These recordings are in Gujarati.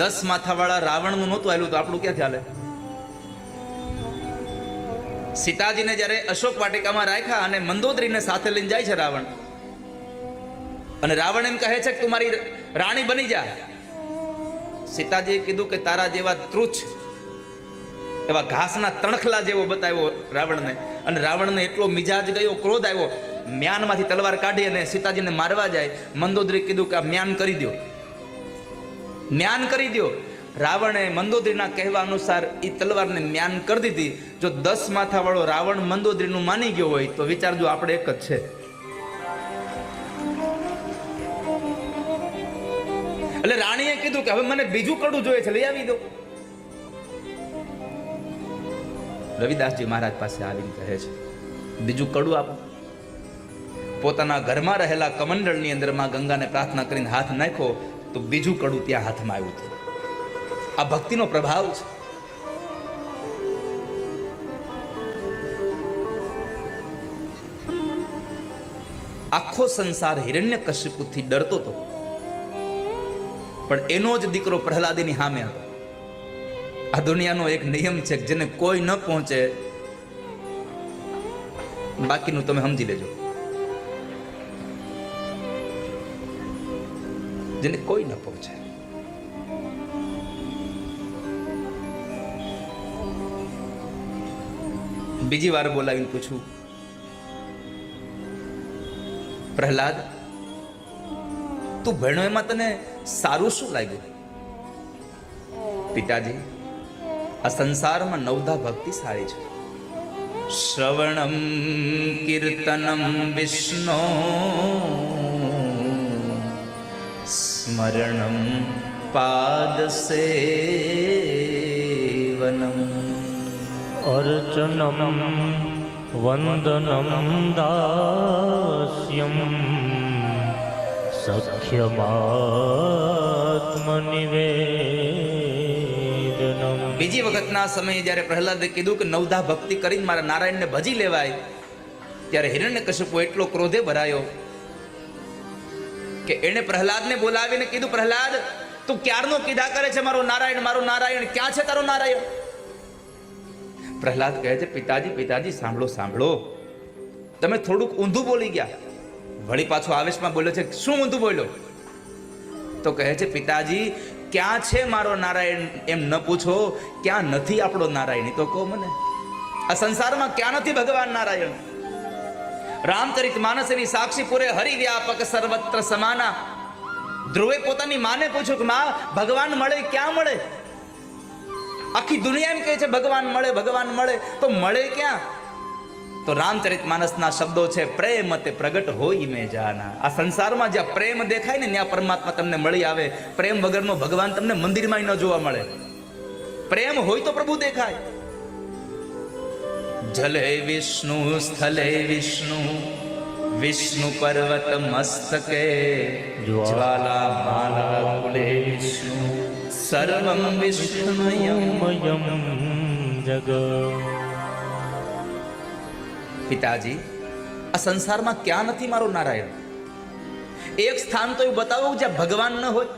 10 માથાવાળા રાવણનું નહોતું આવેલું તો આપણું ક્યાંથી હાલે? સીતાજીને જ્યારે અશોક વાટિકામાં રાખ્યા અને મંદોદરીને સાથે લઈને જાય છે રાવણ, અને રાવણ એમ કહે છે કે તું મારી રાણી બની જા. સીતાજીએ કીધું કે તારા જેવા તૃચ્છ એવા ઘાસના તણખલા જેવો બતાવ્યો રાવણને, અને રાવણને એટલો મિજાજ ગયો, ક્રોધ આવ્યો, મ્યાનમાંથી તલવાર કાઢી અને સીતાજીને મારવા જાય. મંદોદરી કીધું કે આ મ્યાન કરી દો, મ્યાન કરી દો. રાવણે મંદોદરીના કહેવા અનુસાર એ તલવારને મ્યાન કરી દીધી. જો 10 માથાવાળો રાવણ મંદોદરીનું માની ગયો હોય તો વિચારજો આપણે એક જ છે. એટલે રાણીએ કીધું કે હવે મને બીજું કડું જોઈએ છે, લઈ આવી દો. રવિદાસજી મહારાજ પાસે આવીને કહે છે બીજું કડું આપો. પોતાના ઘરમાં રહેલા કમંડળની અંદરમાં ગંગાને પ્રાર્થના કરીને હાથ નાખ્યો તો બીજું કડું ત્યાં હાથમાં આવ્યું હતું. આ ભક્તિનો પ્રભાવ છે. આખો સંસાર હિરણ્યકશિપુથી ડરતો હતો, પણ એનો જ દીકરો પ્રહલાદની સામે હતો. આ દુનિયાનો એક નિયમ છે કે જેને કોઈ ન પહોંચે બાકીનું તમે સમજી લેજો. જેને કોઈ ન પહોંચે. બીજી વાર બોલાવીને પૂછું, પ્રહલાદ તું ભણ્યો એમાં તને સારું શું લાગ્યું? પિતાજી, આ સંસારમાં 9 ભક્તિ સારી છે. શ્રવણમ કીર્તનમ વિષ્ણુ સ્મરણમ પાદ સેવનમ અર્ચનમ વંદનમ દાસ્યમ સખ્યમાત્મનિવેદનમ. બીજી વખતના સમયે જ્યારે પ્રહલાદે કીધું કે 9 ભક્તિ કરીને મારા નારાયણને ભજી લેવાય, ત્યારે હિરણ્યકશિપુ એટલો ક્રોધે ભરાયો કે એણે પ્રહલાદને બોલાવીને કીધું, પ્રહલાદ તું ક્યારનો કીધા કરે છે મારો નારાયણ, મારો નારાયણ, ક્યાં છે તારો નારાયણ? પ્રહલાદ કહે છે, પિતાજી પિતાજી સાંભળો સાંભળો, તમે થોડુંક ઊંધું બોલી ગયા. વળી પાછો આવેશમાં બોલ્યો છે, શું ઊંધું બોલ્યો? તો કહે છે, પિતાજી ક્યાં છે મારો નારાયણ એમ ન પૂછો, ક્યાં નથી આપણો નારાયણ તો કહો મને. આ સંસારમાં ક્યાં નથી ભગવાન નારાયણ? રામચરિત માનસની સાક્ષી પૂરે હરિવ્યાપક સર્વત્ર સમાના. ધ્રુવે પોતાની માને પૂછ્યું કે માં ભગવાન મળે ક્યાં મળે? આખી દુનિયા એમ કહે છે ભગવાન મળે, ભગવાન મળે, તો મળે ક્યાં? તો રામચરિત માનસના શબ્દો છે, પ્રેમ તે પ્રગટ હોય મેં જાના. આ સંસારમાં જ્યાં પ્રેમ દેખાય ને ત્યાં પરમાત્મા તમને મળી આવે. પ્રેમ વગરનો ભગવાન તમને મંદિરમાં ન જોવા મળે. પ્રેમ હોય તો પ્રભુ દેખાય. જલે વિષ્ણુ સ્થલે વિષ્ણુ વિષ્ણુ પર્વત મસ્તકે જ્વાલા માલા કુલે વિષ્ણુ સર્વમ વિષ્ણુમયમ જગ. પિતાજી, આ સંસારમાં ક્યાં નથી મારો નારાયણ? એક સ્થાન તો એવું બતાવો જ્યાં ભગવાન ન હોય.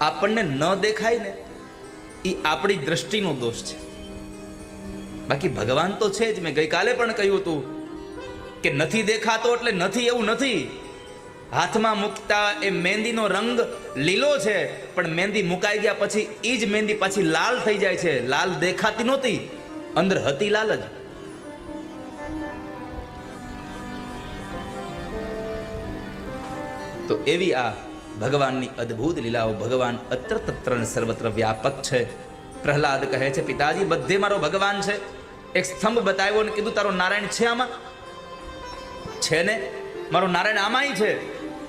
આપણને ન દેખાય ને એ આપણી દ્રષ્ટિનો દોષ છે. બાકી ભગવાન તો છે જ. મેં ગઈકાલે પણ કહ્યું હતું કે નથી દેખાતો એટલે નથી એવું નથી. હાથમાં મૂકતા એ મહેંદીનો રંગ લીલો છે, પણ મહેંદી મુકાઈ ગયા પછી એ જ મહેંદી પાછી લાલ થઈ જાય છે. લાલ દેખાતી નહોતી, અંદર હતી લાલ જ. તો એવી આ ભગવાનની અદ્ભુત લીલાઓ. ભગવાન અત્ર તત્ર ને સર્વત્ર વ્યાપક છે. પ્રહલાદ કહે છે, પિતાજી બધે મારો ભગવાન છે. એક સ્તંભ બતાવ્યો અને કીધું તારો નારાયણ છે આમાં? છે ને, મારો નારાયણ આમાંય છે.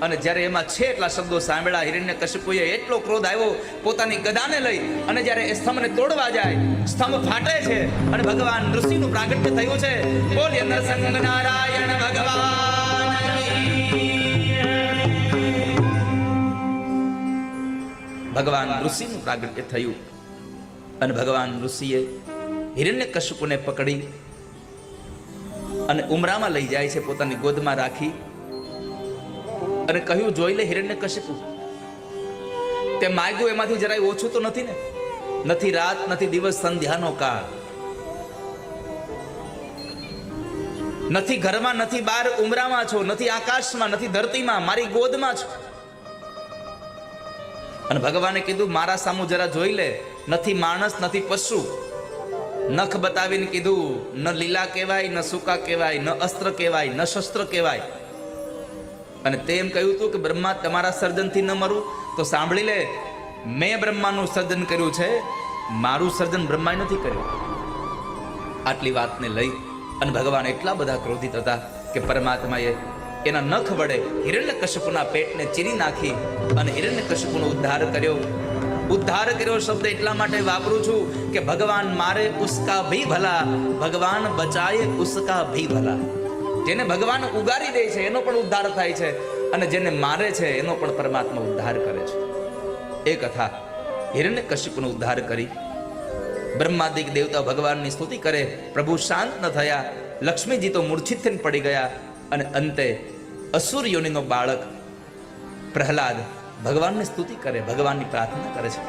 અને જ્યારે એમાં છે એટલા શબ્દો સાંભળ્યા, હિરણ્યકશિપુએ એટલો ક્રોધ આવ્યો, પોતાની ગદાને લઈ અને જ્યારે એ સ્તંભને તોડવા જાય, સ્તંભ ફાટે છે અને ભગવાન ઋષિનું પ્રાગટ્ય થયું છે. બોલીએ નરસિંહ નારાયણ ભગવાન. ભગવાન ઋષિનું પ્રાગટ્ય થયું અને ભગવાન ઋષિએ હિરણ્યકશિપુને પકડી અને ઉમરામાં લઈ જાય છે, પોતાની ગોદમાં રાખી અને કહ્યું જોઈ લે હિરણ્યકશિપુ, તે માગ્યું એમાંથી જરાય ઓછું તો નથી ને? નથી રાત નથી દિવસ સંધ્યાનો કાળ, નથી ઘરમાં નથી બહાર, ઉમરામાં છો, નથી આકાશમાં નથી ધરતીમાં, મારી ગોદમાં છો. અને ભગવાને કીધું મારા સામું જરા જોઈ લે, નથી માણસ નથી પશુ. નખ બતાવીને કીધું ન લીલા કહેવાય, ન સૂકા કહેવાય, ન અસ્ત્ર કહેવાય, ન શસ્ત્ર કહેવાય. અને તેમ કહ્યું હતું કે બ્રહ્મા તમારા સર્જનથી ન મરું તો સાંભળી લે, મેં બ્રહ્માનું સર્જન કર્યું છે, મારું સર્જન બ્રહ્માએ નથી કર્યું. આટલી વાતને લઈ અને ભગવાન એટલા બધા ક્રોધિત હતા કે પરમાત્માએ એના નખ વડે હિરણ્યકશિપુના પેટને ચીરી નાખી અને હિરણ્યકશિપુનો ઉદ્ધાર કર્યો. ઉદ્ધાર કર્યો શબ્દ એટલા માટે વાપરું છું કે ભગવાન મારે ઉસકા ભી ભલા, ભગવાન બચાયે ઉસકા ભી ભલા. જેને ભગવાન ઉગારી દે છે એનો પણ ઉદ્ધાર થાય છે, અને જેને મારે છે એનો પણ પરમાત્મા ઉદ્ધાર કરે છે. એ કથા હિરણ્યકશિપુનો ઉદ્ધાર કરી બ્રહ્માદિક દેવતા ભગવાનની સ્તુતિ કરે. પ્રભુ શાંત ન થયા, લક્ષ્મીજી તો મૂર્છિત થઈને પડી ગયા. અને અંતે અસુર યોનિનો બાળક પ્રહલાદ ભગવાનની સ્તુતિ કરે, ભગવાનની પ્રાર્થના કરે છે.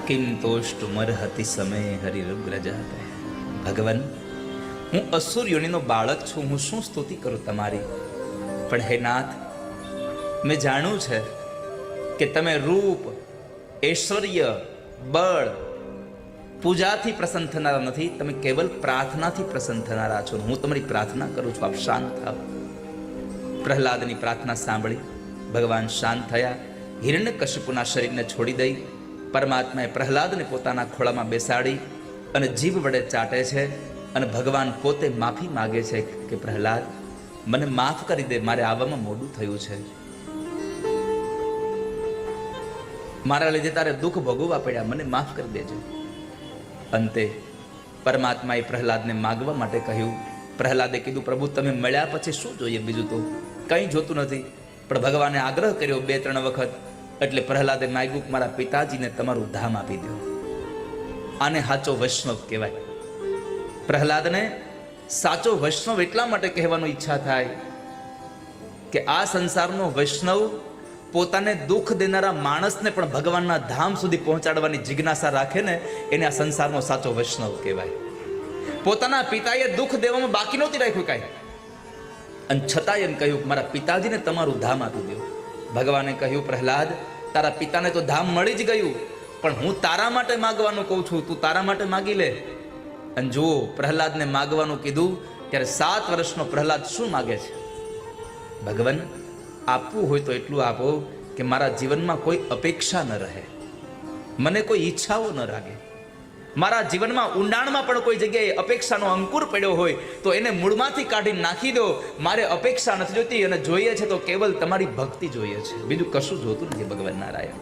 કિમ તોષ્ટુમર્હતિ સમય હરિરુગ્ર જાતે. ભગવાન, હું અસુર યોનિનો બાળક છું, હું શું સ્તુતિ કરું તમારી? પણ હે નાથ, મેં જાણ્યું છે કે તમે રૂપ, ઐશ્વર્ય, બળ, પૂજાથી પ્રસન્ન થનારા નથી, તમે કેવલ પ્રાર્થનાથી પ્રસન્ન થનારા છો. હું તમારી પ્રાર્થના કરું છું, આપ શાંત થાવ. પ્રહલાદની પ્રાર્થના સાંભળી ભગવાન શાંત થયા. હિરણ્યકશિપુના શરીરને છોડી દઈ પરમાત્માએ પ્રહલાદને પોતાના ખોળામાં બેસાડી અને જીભ વડે ચાટે છે. અને ભગવાન પોતે માફી માગે છે કે પ્રહલાદ, મને માફ કરી દે, મારે આવવામાં મોડું થયું છે, મારા લીધે તારે દુઃખ ભોગવવા પડ્યા, મને માફ કરી દેજો. અંતે પરમાત્માએ પ્રહલાદને માગવા માટે કહ્યું. પ્રહલાદે કીધું પ્રભુ તમે મળ્યા પછી શું જોઈએ, બીજું તો કંઈ જોતું નથી. પણ ભગવાને આગ્રહ કર્યો 2-3 વખત, એટલે પ્રહલાદે માગ્યું કે મારા પિતાજીને તમારું ધામ આપી દો. આને સાચો વૈષ્ણવ કહેવાય. પ્રહલાદને સાચો વૈષ્ણવ એટલા માટે કહેવાની ઈચ્છા થાય કે આ સંસારનો વૈષ્ણવ પોતાને દુઃખ દેનારા માણસને પણ ભગવાનના ધામ સુધી પહોંચાડવાની જિજ્ઞાસા રાખે ને, એને આ સંસારનો સાચો વૈષ્ણવ કહેવાય. પોતાના પિતાએ દુઃખ દેવામાં બાકી નહોતી રાખ્યું કાંઈ, અને છતાંય એમ કહ્યું મારા પિતાજીને તમારું ધામ આપી દો. ભગવાને કહ્યું પ્રહલાદ, તારા પિતાને તો ધામ મળી જ ગયું, પણ હું તારા માટે માગવાનું કહું છું, તું તારા માટે માગી લે. અને જુઓ, પ્રહલાદને માગવાનું કીધું ત્યારે 7 વર્ષનો પ્રહલાદ શું માગે છે? ભગવાન, આપવું હોય તો એટલું આપો કે મારા જીવનમાં કોઈ અપેક્ષા ન રહે, મને કોઈ ઈચ્છાઓ ન લાગે. મારા જીવનમાં ઊંડાણમાં પણ કોઈ જગ્યાએ અપેક્ષાનો અંકુર પડ્યો હોય તો એને મૂળમાંથી કાઢી નાખી દો. મારે અપેક્ષા નથી જોતી, અને જોઈએ છે તો કેવલ તમારી ભક્તિ જોઈએ છે, બીજું કશું જોતું નથી. ભગવાન નારાયણ,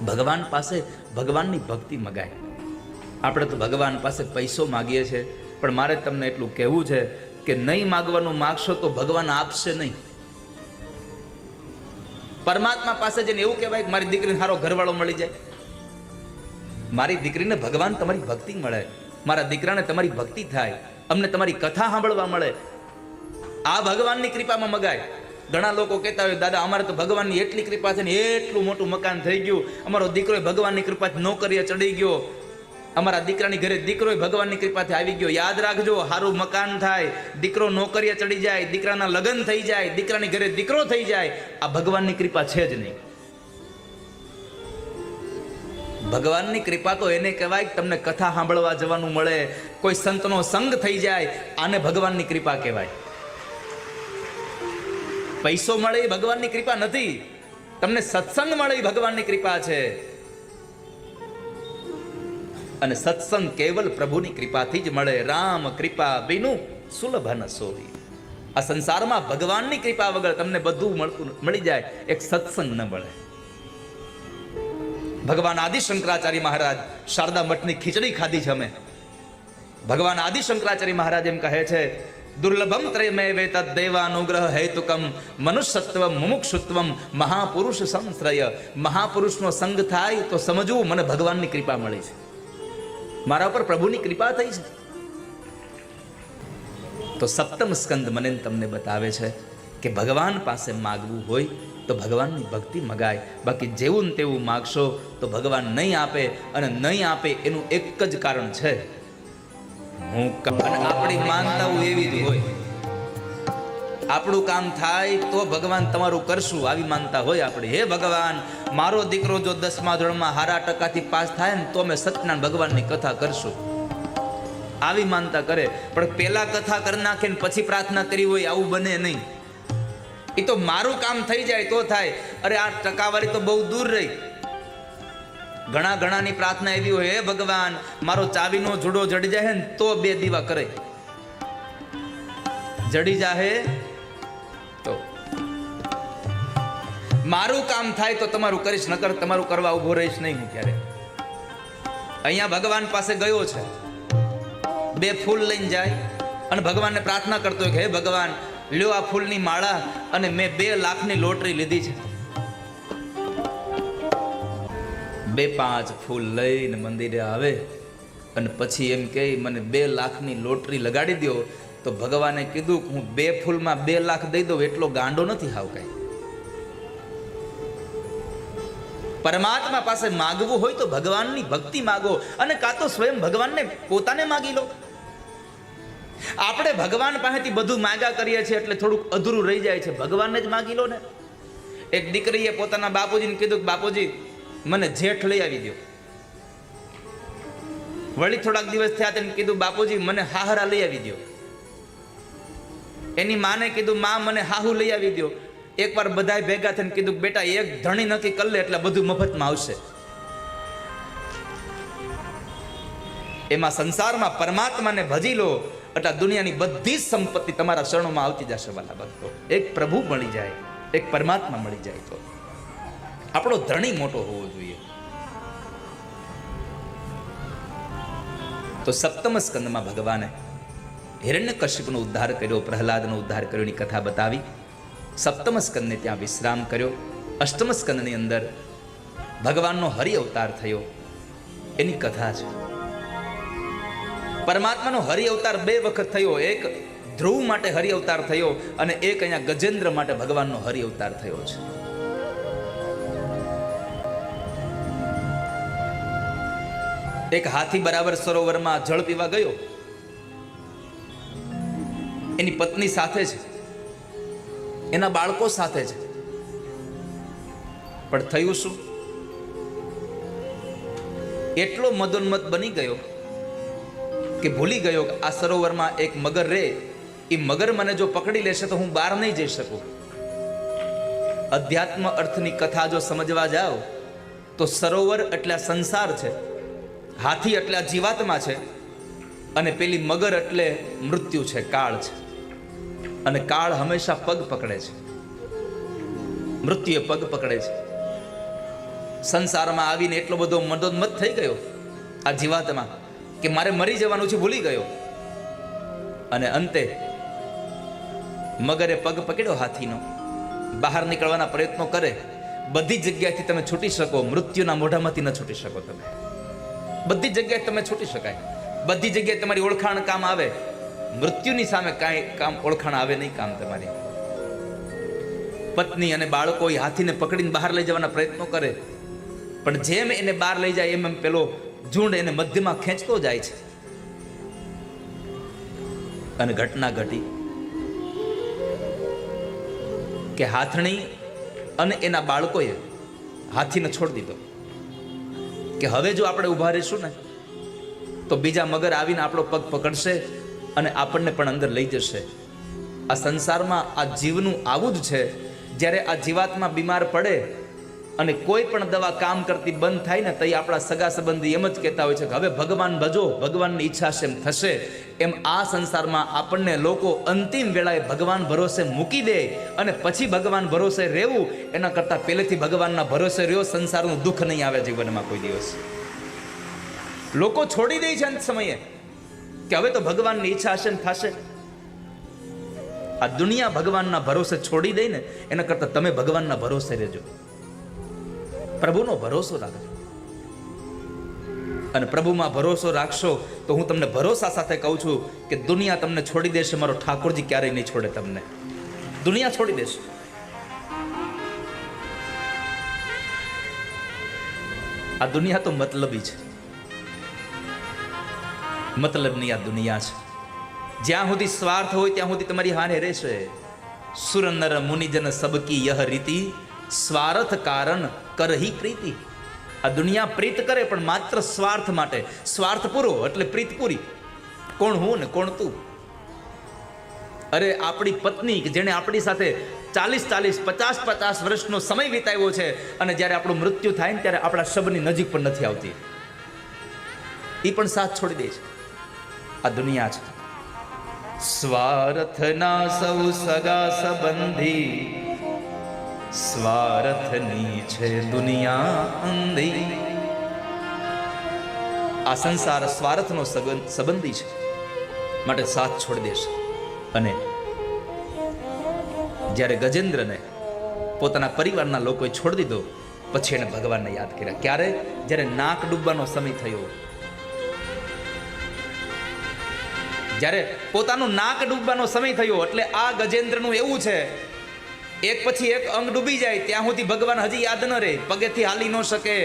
ભગવાન પાસે ભગવાનની ભક્તિ મગાય. આપણે તો ભગવાન પાસે પૈસો માગીએ છીએ, પણ મારે તમને એટલું કહેવું છે કે નહીં માગવાનું માગશો તો ભગવાન આપશે નહીં. પરમાત્મા પાસે જઈને એવું કહેવાય કે મારી દીકરીને સારો ઘરવાળો મળી જાય, મારી દીકરીને ભગવાન તમારી ભક્તિ મળે, મારા દીકરાને તમારી ભક્તિ થાય, અમને તમારી કથા સાંભળવા મળે. આ ભગવાનની કૃપામાં મગાય. ઘણા લોકો કહેતા હોય દાદા અમારે તો ભગવાનની એટલી કૃપા છે ને એટલું મોટું મકાન થઈ ગયું, અમારો દીકરો ભગવાનની કૃપાથી નોકરીએ ચડી ગયો, અમારા દીકરાની ઘરે દીકરો ભગવાનની કૃપાથી આવી ગયો. યાદ રાખજો, સારું મકાન થાય, દીકરો નોકરીએ ચડી જાય, દીકરાના લગ્ન થઈ જાય, દીકરાની ઘરે દીકરો થઈ જાય, આ ભગવાનની કૃપા છે જ નહીં. ભગવાનની કૃપા તો એને કહેવાય કે તમને કથા સાંભળવા જવાનું મળે, કોઈ સંતનો સંગ થઈ જાય, આને ભગવાનની કૃપા કહેવાય. પૈસો મળે એ ભગવાનની કૃપા નથી, તમને સત્સંગ મળે એ ભગવાનની કૃપા છે. અને સત્સંગ કેવલ પ્રભુની કૃપાથી જ મળે. રામ કૃપા બિનુ સુલભ ન સોઈ. આ સંસારમાં ભગવાનની કૃપા વગર તમને બધું મળી જાય, એક સત્સંગ ન મળે. ભગવાન આદિ શંકરાચાર્ય મહારાજ શારદા મઠની ખીચડી ખાધી છે અમે. ભગવાન આદિ શંકરાચાર્ય મહારાજ એમ કહે છે, દુર્લભમ ત્રયમે વેતદ દેવાનુગ્રહ હેતુકમ મનુષ્યત્વમ મુમુક્ષુત્વમ મહાપુરુષ સંશ્રય. મહાપુરુષનો સંગ થાય તો સમજવું મને ભગવાનની કૃપા મળી છે, મારા ઉપર પ્રભુની કૃપા થઈ છે. તો સપ્તમ સ્કંદ મને તમને બતાવે છે કે ભગવાન પાસે માગવું હોય તો ભગવાનની ભક્તિ મગાય, બાકી જેવું ને તેવું માગશો તો ભગવાન નહીં આપે. અને નહીં આપે એનું એક જ કારણ છે, અને આપણી માનતાઓ એવી જ હોય. આપણું કામ થાય તો ભગવાન તમારું કરશું, આવી માનતા હોય આપણે. હે ભગવાન, મારો દીકરો જો 10મા ધોરણમાં હારા ટકાથી પાસ થાય ને તો અમે સત્યનારાયણ ભગવાનની કથા કરશું, આવી માનતા કરે. પણ પેલા કથા કરી નાખે ને પછી પ્રાર્થના કરી હોય, આવું બને નહીં. એ તો મારું કામ થઈ જાય તો થાય. અરે આ ટકાવારી તો બહુ દૂર રહી. ઘણાની પ્રાર્થના એવી હોય, હે ભગવાન, મારો ચાવીનો જુડો જડી જાય ને તો 2 દીવા કરે, જડી જાહે તો મારું કામ થાય તો તમારું કરીશ, નકર તમારું કરવા ઉભો રહીશ નહીં હું ક્યારે. અહીંયા ભગવાન પાસે ગયો છે, 2 ફૂલ લઈને જાય અને ભગવાનને પ્રાર્થના કરતો હોય કે હે ભગવાન, લ્યો આ ફૂલની માળા અને મેં 2 લાખની લોટરી લીધી છે. 2-5 ફૂલ લઈને મંદિરે આવે અને પછી એમ કહે મને 2 લાખની લોટરી લગાડી દો. તો ભગવાને કીધું કે હું 2 ફૂલમાં 2 લાખ દઈ દઉં એટલો ગાંડો નથી હાવ કઈ. પરમાત્મા પાસે માગવું હોય તો ભગવાનની ભક્તિ માગો, અને કાં તો સ્વયં ભગવાનને પોતાને માગી લો. આપણે ભગવાન પાસેથી બધું માગ્યા કરીએ છીએ એટલે થોડુંક અધૂરું રહી જાય છે. ભગવાનને જ માગી લો ને. એક દીકરીએ પોતાના બાપુજીને કીધું કે બાપુજી મને જેઠ લઈ આવી દો. વળી થોડાક દિવસ થયા તેને કીધું બાપુજી મને હાહરા લઈ આવી દો. એની માને કીધું માં મને હાહુ લઈ આવી દો. એકવાર બધાય ભેગા થઈને કીધું બેટા એક ધણી નક્કી કરી લે એટલે બધું મફતમાં આવશે. એમાં સંસારમાં પરમાત્માને ભજી લો એટલે દુનિયાની બધી જ સંપત્તિ તમારા શરણોમાં આવતી જશે. વાલા ભક્તો, એક પ્રભુ મળી જાય, એક પરમાત્મા મળી જાય તો આપણો ધણી મોટો હોવો જોઈએ. તો 7મ સ્કંદમાં ભગવાને હિરણ્યકશ્યપનો ઉદ્ધાર કર્યો, પ્રહલાદનો ઉદ્ધાર કર્યો એની કથા બતાવી. 7મ સ્કંદને ત્યાં વિશ્રામ કર્યો. 8મ સ્કંદની અંદર ભગવાનનો હરિ અવતાર થયો એની કથા છે. પરમાત્માનો હરિ અવતાર 2 વખત થયો. એક ધ્રુવ માટે હરિ અવતાર થયો અને એક અહીંયા ગજેન્દ્ર માટે ભગવાનનો હરિ અવતાર થયો છે. એક હાથી બરાબર સરોવરમાં જળ પીવા ગયો, એની પત્ની સાથે છે, એના બાળકો સાથે છે. પણ થયું શું? એટલો મદોન્મત બની ગયો કે ભૂલી ગયો કે આ સરોવરમાં એક મગર રે, એ મગર મને જો પકડી લેશે તો હું બહાર નહીં જઈ શકું. અધ્યાત્મ અર્થની કથા જો સમજવા જાઓ તો સરોવર એટલે સંસાર છે, હાથી એટલે જીવાત્મા છે, અને પેલી મગર એટલે મૃત્યુ છે, કાળ છે. અને કાળ હંમેશા પગ પકડે છે, મૃત્યુએ પગ પકડે છે. સંસારમાં આવીને એટલો બધો મદોન્મત થઈ ગયો આ જીવાત્મા કે મારે મરી જવાનું છે, ભૂલી ગયો. અને અંતે મગરે પગ પકડ્યો હાથીનો, બહાર નીકળવાના પ્રયત્નો કરે. બધી જગ્યાએથી તમે છૂટી શકો, મૃત્યુના મોઢામાંથી ન છૂટી શકો. તમે બધી જગ્યાએ તમે છૂટી શકાય, બધી જગ્યાએ તમારી ઓળખાણ કામ આવે. મૃત્યુની સામે કાંઈ કામ ઓળખાણ આવે નહીં કામ તમારી. પત્ની અને બાળકો એ હાથીને પકડીને બહાર લઈ જવાના પ્રયત્નો કરે, પણ જેમ એને બહાર લઈ જાય એમ પેલો ઝુંડ એને મધ્યમાં ખેંચતો જાય છે. અને ઘટના ઘટી કે હાથણી અને એના બાળકોએ હાથીને છોડી દીધો કે હવે જો આપણે ઊભા રહીશું ને તો બીજા મગર આવીને આપણો પગ પકડશે અને આપણને પણ અંદર લઈ જશે. આ સંસારમાં આ જીવનું આવું જ છે. જ્યારે આ જીવાત્મા બીમાર પડે અને કોઈ પણ દવા કામ કરતી બંધ થાય ને તો આપણા સગા સંબંધી એમ જ કહેતા હોય છે કે હવે ભગવાન ભજો, ભગવાનની ઈચ્છા છે એમ થશે. એમ આ સંસારમાં આપણને લોકો અંતિમ વેળાએ ભગવાન ભરોસે મૂકી દે અને પછી ભગવાન ભરોસે રહેવું એના કરતાં પહેલેથી ભગવાનના ભરોસે રહ્યો, સંસારનું દુઃખ નહીં આવે જીવનમાં કોઈ દિવસ. લોકો છોડી દે છે અંત સમયે કે હવે તો ભગવાનની ઈચ્છા હશે ને થશે. આ દુનિયા ભગવાનના ભરોસે છોડી દે ને એના કરતાં તમે ભગવાનના ભરોસે રહેજો, પ્રભુનો ભરોસો રાખજો. અને પ્રભુમાં ભરોસો રાખશો તો હું તમને ભરોસા સાથે કહું છું કે દુનિયા તમને છોડી દેશે, મારો ઠાકોરજી ક્યારેય નહીં છોડે તમને. દુનિયા છોડી દેશ. આ દુનિયા તો મતલબી છે, મતલબની આ દુનિયા છે. જ્યાં સુધી સ્વાર્થ હોય ત્યાં સુધી તમારી હારે રહેશે. સુર નર મુનિજન સબકી યહ રીતિ, સ્વાર્થ કારણ કરહી પ્રીતિ. આ દુનિયા પ્રીત કરે પણ માત્ર સ્વાર્થ માટે. સ્વાર્થ પૂરો એટલે પ્રીત પૂરી. કોણ હું ને કોણ તું. અરે આપણી પત્ની કે જેણે આપણી સાથે 40-40, 50-50 વર્ષનો સમય વિતાવ્યો છે અને જ્યારે આપણું મૃત્યુ થાય ને ત્યારે આપણા શબની નજીક પણ નથી આવતી, એ પણ સાથ છોડી દે છે. આ દુનિયા છે. સ્વાર્થના સૌ સગા સંબંધી, સ્વાર્થની છે દુનિયા અંધી. આ સંસાર સ્વાર્થનો સંબંધી છે, માટે સાથ છોડી દેશે. અને જ્યારે ગજેન્દ્રને પોતાના પરિવારના લોકોએ છોડી દીધો, પછી એને ભગવાનને યાદ કર્યા. ક્યારે? જ્યારે નાક ડૂબવાનો સમય થયો. જ્યારે પોતાનું નાક ડૂબવાનો સમય થયો એટલે આ ગજેન્દ્રનું એવું છે, એક પછી એક અંગ ડૂબી જાય ત્યાં સુધી ભગવાન હજી યાદ ન રહે. પગેથી હાલી ન શકે,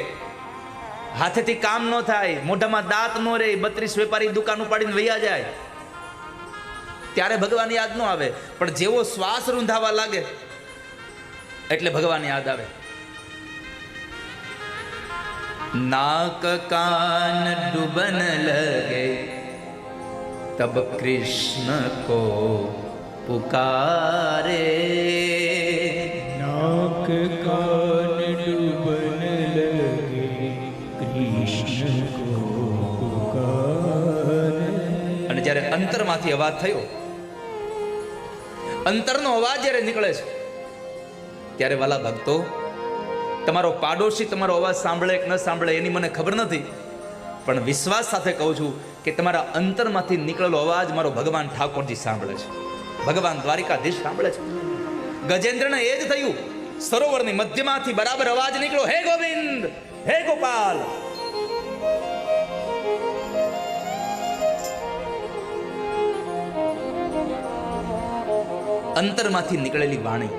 હાથેથી કામ ન થાય, મોઢામાં દાંત ન રહે, 32 વેપારી દુકાન ઉપાડીને વૈયા જાય, ત્યારે ભગવાન યાદ ન આવે. પણ જેવો શ્વાસ રૂંધાવા લાગે એટલે ભગવાન યાદ આવે. નાક કાન ડૂબન લગે તબ કૃષ્ણ કો પુકારે. नाक कान डूबन लगे कृष्ण को पुकारे. અને જ્યારે અંતરમાંથી અવાજ થયો, અંતરનો અવાજ જ્યારે નીકળે છે ત્યારે વાલા ભક્તો, તમારો પાડોશી તમારો અવાજ સાંભળે કે ન સાંભળે એની મને ખબર નથી, પણ વિશ્વાસ સાથે કહું છું કે તમારા અંતરમાંથી નીકળેલો અવાજ મારો ભગવાન ઠાકોરજી સાંભળે છે, ભગવાન દ્વારિકાધીશ સાંભળે છે. ગજેન્દ્રને એ જ થયું. સરોવરની મધ્યમાંથી બરાબર અવાજ નીકળ્યો, હે ગોવિંદ, હે ગોપાલ. અંતરમાંથી નીકળેલી વાણી,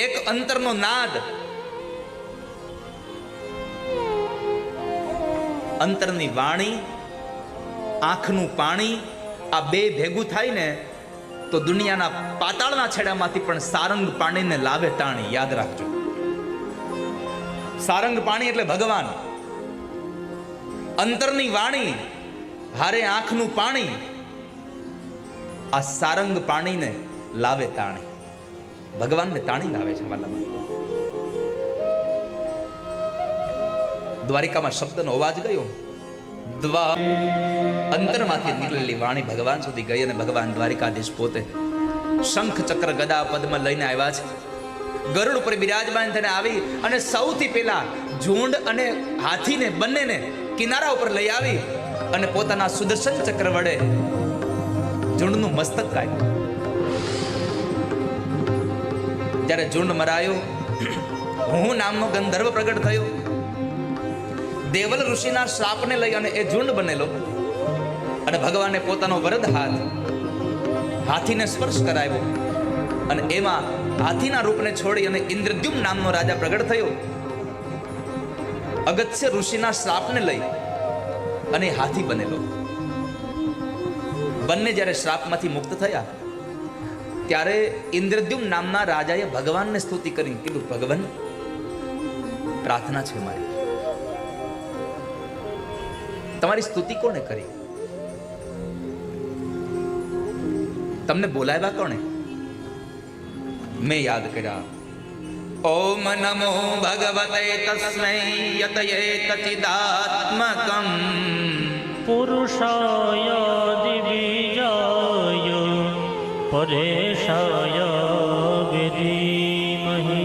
એક અંતરનો નાદ, અંતરની વાણી, આંખનું પાણી, આ બે ભેગું થાય ને તો દુનિયાના પાતાળના છેડામાંથી પણ સારંગ પાણીને લાવે તાણી. યાદ રાખજો, સારંગ પાણી એટલે ભગવાન. અંતરની વાણી હારે આંખનું પાણી, આ સારંગ પાણીને લાવે તાણી. ભગવાનને તાણી લાવે છે. વાલામાં દ્વારિકામાં શબ્દનો અવાજ ગયો, અંતરમાંથી નીકળેલી વાણી ભગવાન સુધી ગઈ અને ભગવાન દ્વારિકાધીશ પોતે શંખ ચક્ર ગદા પદ્મ લઈને આવ્યા છે. ગરુડ ઉપર બિરાજમાન થઈને આવી અને સૌથી પહેલા ઝુંડ અને હાથીને બંનેને કિનારા ઉપર લઈ આવી અને પોતાના સુદર્શન ચક્ર વડે ઝુંડનું મસ્તક કાપ્યું. જ્યારે ઝુંડ મરાયો, હું નામનો ગંધર્વ પ્રગટ થયો. દેવલ ઋષિના શ્રાપને લઈ અને એ ઝુંડ બનેલો અને ભગવાને પોતાનો વરદ હાથ હાથીને સ્પર્શ કરાવ્યો અને એમાં હાથીના રૂપને છોડી અને ઇન્દ્રદ્યુમ્ન નામનો રાજા પ્રગટ થયો. અગત્ય ઋષિના શ્રાપને લઈ અને હાથી બનેલો. બંને જ્યારે શ્રાપમાંથી મુક્ત થયા ત્યારે ઇન્દ્રદ્યુમ્ન નામના રાજાએ ભગવાનને સ્તુતિ કરી કીધું, ભગવાન પ્રાર્થના છે મારી, તમારી સ્તુતિ કોણે કરી? તમને બોલાવ્યા કોણે? મેં યાદ કર્યા. ઓમ નમો ભગવતે તસ્મૈ યતયે તચિદાત્મકમ પુરુષાય દિવિજાય પરેશાય વિધિમહી.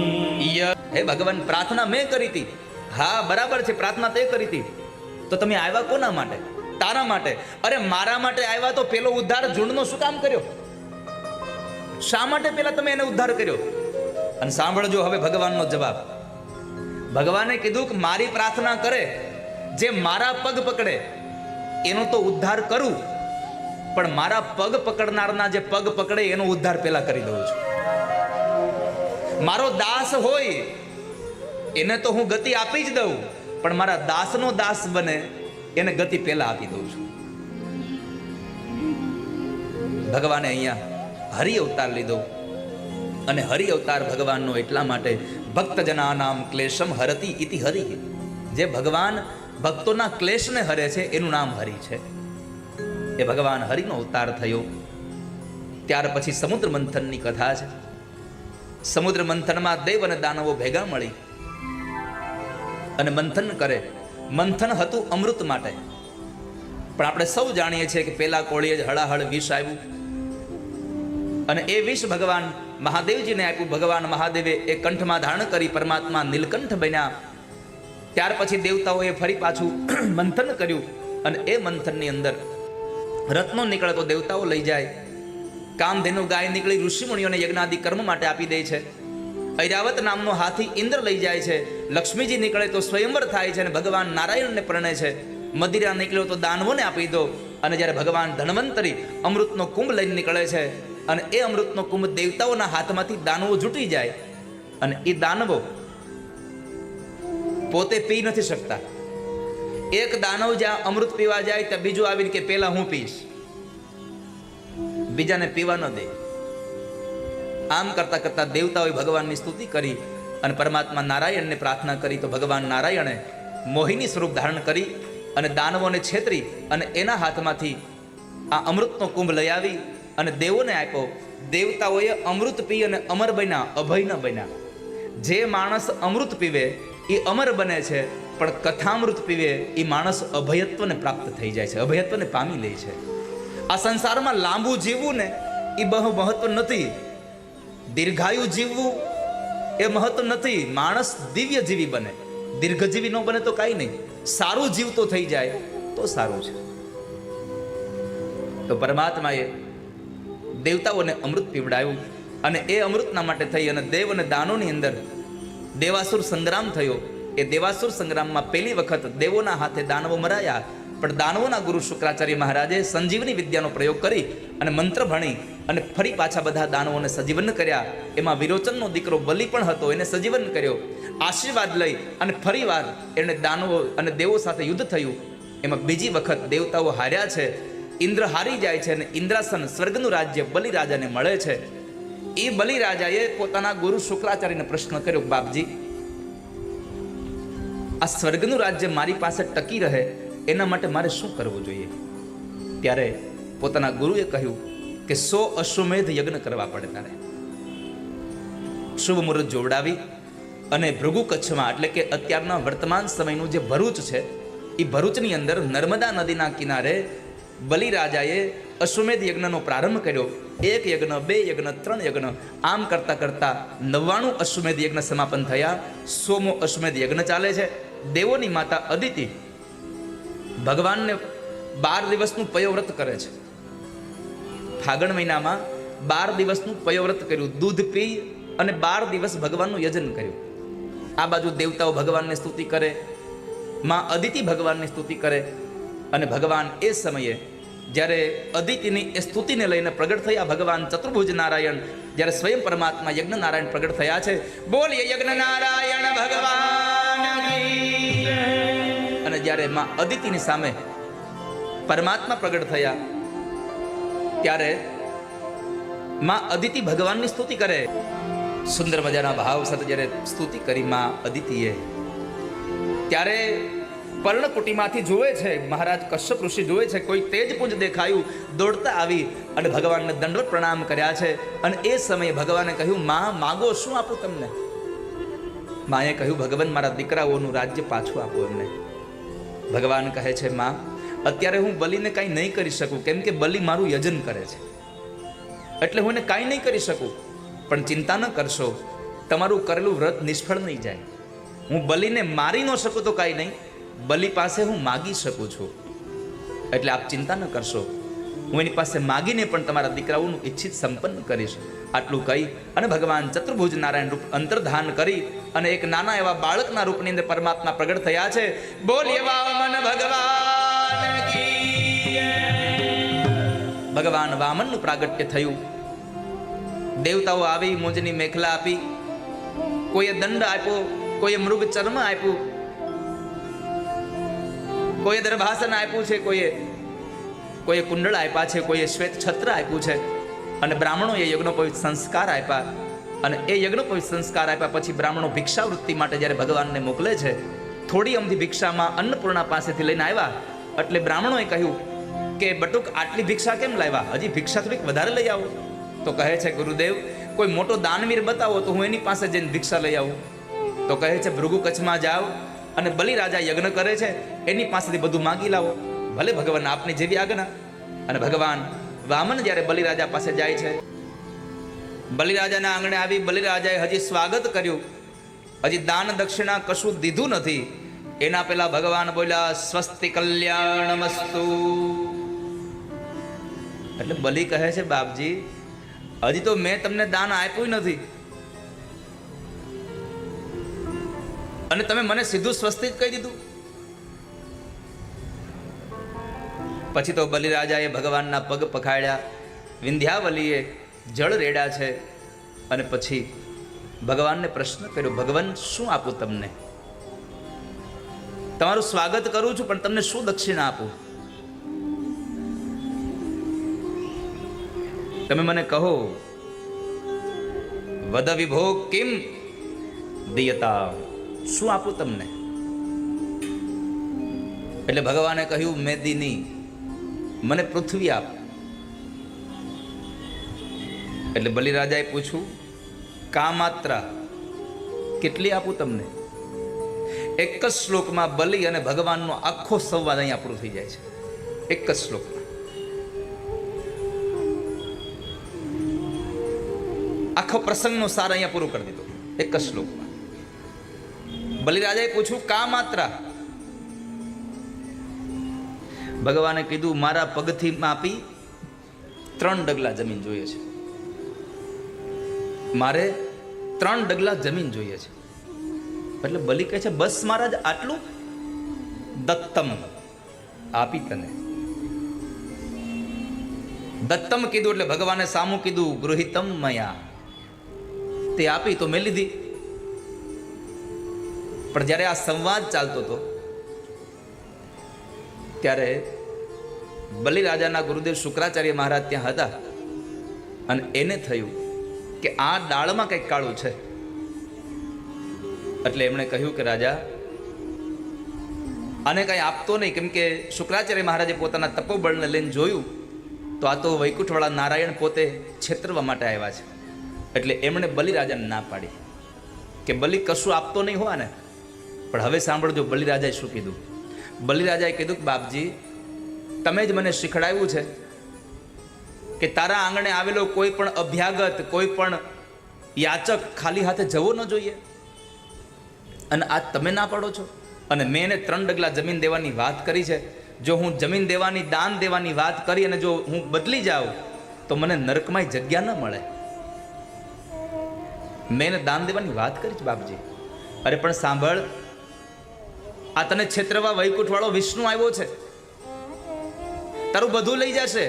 હે ભગવાન, પ્રાર્થના મેં કરી હતી. હા બરાબર છે, પ્રાર્થના તે કરી હતી. તો તમે આવ્યા કોના માટે? તારા માટે. અરે મારા માટે આવ્યા તો પેલો ઉદ્ધાર ઝુંડનો શું કામ કર્યો? શા માટે પેલા તમે એને ઉદ્ધાર કર્યો? અને સાંભળજો હવે ભગવાનનો જવાબ. ભગવાને કીધું કે મારી પ્રાર્થના કરે, જે મારા પગ પકડે એનો તો ઉદ્ધાર કરું, પણ મારા પગ પકડનારના જે પગ પકડે એનો ઉદ્ધાર પહેલા કરી દઉં છું. મારો દાસ હોય એને તો હું ગતિ આપી જ દઉં, પણ મારા દાસનો દાસ બને એને ગતિ પહેલા આપી દઉં છું. ભગવાને અહીંયા હરિ અવતાર લીધો, અને હરિ અવતાર ભગવાનનો એટલા માટે ભક્તજનાનામ ક્લેશમ હરતિ ઇતિ હરિ. જે ભગવાન ભક્તોના ક્લેશને હરે છે એનું નામ હરિ છે. એ ભગવાન હરિનો અવતાર થયો. ત્યાર પછી સમુદ્ર મંથનની કથા છે. સમુદ્ર મંથનમાં દેવ અને દાનવો ભેગા મળી અને મંથન કરે. મંથન હતું અમૃત માટે, પણ આપણે સૌ જાણીએ છીએ કે પેલા કોળીએ જ હળાહળ વિષ આવ્યું, અને એ વિષ ભગવાન મહાદેવજીને આપ્યું. ભગવાન મહાદેવે એ કંઠમાં ધારણ કરી પરમાત્મા નીલકંઠ બન્યા. ત્યાર પછી દેવતાઓએ ફરી પાછું મંથન કર્યું, અને એ મંથનની અંદર રત્નો નીકળે તો દેવતાઓ લઈ જાય, કામધેનુ ગાય નીકળી ઋષિમુનિઓને યજ્ઞાદિ કર્મ માટે આપી દે છે, ઐરાવત નામનો હાથી ઇન્દ્ર લઈ જાય છે, લક્ષ્મીજી નીકળે તો સ્વયંવર થાય છે અને ભગવાન નારાયણને પરણે છે, મદિરા નીકળ્યો તો દાનવોને આપી દો. અને જ્યારે ભગવાન ધન્વંતરી અમૃતનો કુંભ લઈને નીકળે છે, અને એ અમૃતનો કુંભ દેવતાઓના હાથમાંથી દાનવો જૂટી જાય, અને એ દાનવો પોતે પી નથી શકતા. એક દાનવ જ્યાં અમૃત પીવા જાય ત્યાં બીજું આવીને કે પેલા હું પીશ, બીજાને પીવા ન દે. આમ કરતા કરતા દેવતાઓએ ભગવાનની સ્તુતિ કરી અને પરમાત્મા નારાયણને પ્રાર્થના કરી, તો ભગવાન નારાયણે મોહિની સ્વરૂપ ધારણ કરી અને દાનવોને છેતરી અને એના હાથમાંથી આ અમૃતનો કુંભ લઈ આવી અને દેવોને આપ્યો. દેવતાઓએ અમૃત પી અને અમર બન્યા, અભય ન બન્યા. જે માણસ અમૃત પીવે એ અમર બને છે, પણ કથામૃત પીવે એ માણસ અભયત્વને પ્રાપ્ત થઈ જાય છે, અભયત્વને પામી લે છે. આ સંસારમાં લાંબુ જીવવું ને એ બહુ મહત્વ નથી, દીર્ઘાયુ જીવવું એ મહત્વ નથી. માણસ દિવ્ય જીવી બને, દીર્ઘજીવી ન બને તો કાંઈ નહીં, સારું જીવતો થઈ જાય તો સારું છે. તો પરમાત્માએ દેવતાઓને અમૃત પીવડાવ્યું, અને એ અમૃતના માટે થઈ અને દેવ અને દાનોની અંદર દેવાસુર સંગ્રામ થયો. એ દેવાસુર સંગ્રામમાં પહેલી વખત દેવોના હાથે દાનવો મરાયા, પણ દાનવોના ગુરુ શુક્રાચાર્ય મહારાજે સંજીવની વિદ્યાનો પ્રયોગ કરી અને મંત્ર ભણી અને ફરી પાછા બધા દાનવોને સજીવન કર્યા. એમાં વિરોચનનો દીકરો બલિ પણ હતો, એને સજીવન કર્યો. આશીર્વાદ લઈ અને ફરીવાર એને દાનવો અને દેવો સાથે યુદ્ધ થયું. એમાં બીજી વખત દેવતાઓ હાર્યા છે, ઇન્દ્ર હારી જાય છે, અને ઇન્દ્રાસન સ્વર્ગનું રાજ્ય બલિરાજાને મળે છે. એ બલિરાજાએ પોતાના ગુરુ શુક્રાચાર્યને પ્રશ્ન કર્યો, બાપજી, આ સ્વર્ગનું રાજ્ય મારી પાસે ટકી રહે એના માટે મારે શું કરવું જોઈએ? ત્યારે પોતાના ગુરુએ કહ્યું કે 100 અશ્વમેધ યજ્ઞ કરવા પડે. તારે શુભ મુહૂર્ત જોવડાવી અને ભૃગુ કચ્છમાં, એટલે કે અત્યારના વર્તમાન સમયનું જે ભરૂચ છે, એ ભરૂચની અંદર નર્મદા નદીના કિનારે બલિરાજાએ અશ્વમેધ યજ્ઞનો પ્રારંભ કર્યો. 1 યજ્ઞ, 2 યજ્ઞ, 3 યજ્ઞ, આમ કરતા કરતા 99 અશ્વમેધ યજ્ઞ સમાપન થયા. 100મો અશ્વમેધ યજ્ઞ ચાલે છે. દેવોની માતા અદિતિ ભગવાનને 12 દિવસનું પયોવ્રત કરે છે. ફાગણ મહિનામાં 12 દિવસનું પયોવ્રત કર્યું, દૂધ પી અને 12 દિવસ ભગવાનનું યજન કર્યું. આ બાજુ દેવતાઓ ભગવાનની સ્તુતિ કરે, માં અદિતિ ભગવાનની સ્તુતિ કરે, અને ભગવાન એ સમયે જ્યારે અદિતિની એ સ્તુતિને લઈને પ્રગટ થયા ભગવાન ચતુર્ભુજ નારાયણ, જ્યારે સ્વયં પરમાત્મા યજ્ઞ નારાયણ પ્રગટ થયા છે. બોલીએ યજ્ઞ નારાયણ ભગવાન. અને જ્યારે માં અદિતિની સામે પરમાત્મા પ્રગટ થયા ત્યારે માં અદિતિ ભગવાનની સ્તુતિ કરે. સુંદર મજાના ભાવ સાથે જ્યારે સ્તુતિ કરી માં અદિતિએ, ત્યારે પર્ણકુટીમાંથી જુએ છે મહારાજ કશ્યપ ઋષિ જુએ છે, કોઈ તેજપુંજ દેખાયું, દોડતા આવી અને ભગવાનને દંડવત પ્રણામ કર્યા છે. અને એ સમયે ભગવાને કહ્યું, માં માગો, શું આપું તમને? માએ કહ્યું, ભગવાન મારા દીકરાઓનું રાજ્ય પાછું આપો એમને. ભગવાન કહે છે, માં અત્યારે હું બલિને કાંઈ નહીં કરી શકું, કેમ કે બલિ મારું યજન કરે છે, એટલે હું એને કાંઈ નહીં કરી શકું. પણ ચિંતા ન કરશો, તમારું કરેલું વ્રત નિષ્ફળ નહીં જાય. હું બલિને મારી ન શકું તો કાંઈ નહીં, બલિ પાસે હું માગી શકું છું, એટલે આપ ચિંતા ન કરશો, હું એની પાસે માગીને પણ તમારા દીકરાઓનું ઈચ્છિત સંપન્ન કરીશ. આટલું કહી અને ભગવાન ચતુર્ભુજ નારાયણ રૂપ અંતર્ધાન કરી અને એક નાના એવા બાળકના રૂપની અંદર પરમાત્મા પ્રગટ થયા છે. બોલીએ વામન ભગવાન કી જય. ભગવાન વામનનું પ્રાગટ્ય થયું. દેવતાઓ આવી મોજની મેખલા આપી, કોઈએ દંડ આપ્યો, કોઈએ મૃગ ચર્મ આપ્યું, કોઈએ દર્ભાસન આપ્યું છે, કોઈએ કુંડળ આપ્યા છે, કોઈએ શ્વેત છત્ર આપ્યું છે. અને બ્રાહ્મણોએ યજ્ઞોપવિત સંસ્કાર આપ્યા. અને એ યજ્ઞોપવિત સંસ્કાર આપ્યા પછી બ્રાહ્મણો ભિક્ષાવૃત્તિ માટે જ્યારે ભગવાનને મોકલે છે, થોડી અમથી ભિક્ષામાં અન્નપૂર્ણા પાસેથી લઈને આવ્યા. એટલે બ્રાહ્મણોએ કહ્યું કે બટુક આટલી ભિક્ષા કેમ લાવ્યા? હજી ભિક્ષા થોડીક વધારે લઈ આવો. તો કહે છે, ગુરુદેવ કોઈ મોટો દાનવીર બતાવો તો હું એની પાસે જઈને ભિક્ષા લઈ આવું. તો કહે છે, ભૃગુ કચ્છમાં જાઓ અને બલિરાજા યજ્ઞ કરે છે, એની પાસેથી બધું માગી લાવો. ભલે ભગવાન આપની જેવી આજ્ઞા. અને ભગવાન વામન જ્યારે બલિરાજા પાસે જાય છે, બલિરાજાના આંગણે આવી બલિરાજાએ હજી સ્વાગત કર્યું, હજી દાન દક્ષિણા કશું દીધું નથી. એના પહેલા ભગવાન બોલ્યા, સ્વસ્તિ કલ્યાણમસ્તુ. એટલે બલિ કહે છે, બાપજી હજી તો મેં તમને દાન આપ્યું નથી અને તમે મને સીધું સ્વસ્તિ જ કહી દીધું. પછી તો બલિરાજાએ ભગવાનના પગ પખાડ્યા, વિંધ્યાવલીએ જળ રેડ્યા છે. અને પછી ભગવાનને પ્રશ્ન કર્યો, ભગવાન શું આપું તમને? તમારું સ્વાગત કરું છું, પણ તમને શું દક્ષિણા આપું? તમે મને કહો. વદ વિભો કિમ દિયતા, શું આપું તમને? એટલે ભગવાને કહ્યું, મેદિની, મને પૃથ્વી આપ. એટલે બલિરાજાએ પૂછ્યું, કા માત્રા, કેટલી આપું તમને? એક જ શ્લોકમાં બલિ અને ભગવાનનો આખો સંવાદ અહીંયા પૂરો થઈ જાય છે. એક જ શ્લોકમાં આખો પ્રસંગનો સાર અહીંયા પૂરો કરી દીધો, એક જ શ્લોકમાં. બલિરાજાએ પૂછ્યું, કા માત્રા? ભગવાને કીધું, મારા પગથી માપી 3 ડગલા જમીન જોઈએ છે. મારે 3 ડગલા જમીન જોઈએ છે. એટલે બલિ કહે છે, બસ મહારાજ આટલું? દત્તમ, આપી તને. દત્તમ કીધું એટલે ભગવાને સામું કીધું, ગૃહિતમ મયા, તે આપી તો મેં લીધી. પણ જ્યારે આ સંવાદ ચાલતો હતો ત્યારે બલિરાજાના ગુરુદેવ શુક્રાચાર્ય મહારાજ ત્યાં હતા. અને એને થયું કે આ ડાળમાં કંઈક કાળું છે. એટલે એમણે કહ્યું કે રાજા, આને કંઈ આપતો નહીં, કેમ કે શુક્રાચાર્ય મહારાજે પોતાના તપોબળને લઈને જોયું તો આ તો વૈકુંઠવાળા નારાયણ પોતે છેતરવા માટે આવ્યા છે. એટલે એમણે બલિરાજાને ના પાડી કે બલિ કશું આપતો નહીં હોય ને. પણ હવે સાંભળજો બલિરાજાએ શું કીધું. બલિરાજાએ કીધું કે બાપજી, તમે જ મને શીખડાવ્યું છે કે તારા આંગણે આવેલો કોઈ પણ અભ્યાગત, કોઈ પણ યાચક ખાલી હાથે જવો ન જોઈએ. અને આજ તમે ના પાડો છો. અને મેં એને 3 ડગલા જમીન દેવાની વાત કરી છે. જો હું જમીન દેવાની, દાન દેવાની વાત કરી અને જો હું બદલી જાઉં તો મને નરકમાં જગ્યા ન મળે. મેં એને દાન દેવાની વાત કરી છે બાપજી. અરે પણ સાંભળ, આ તને છેતરવા વૈકુંઠવાળો વિષ્ણુ આવ્યો છે, તારું બધું લઈ જશે.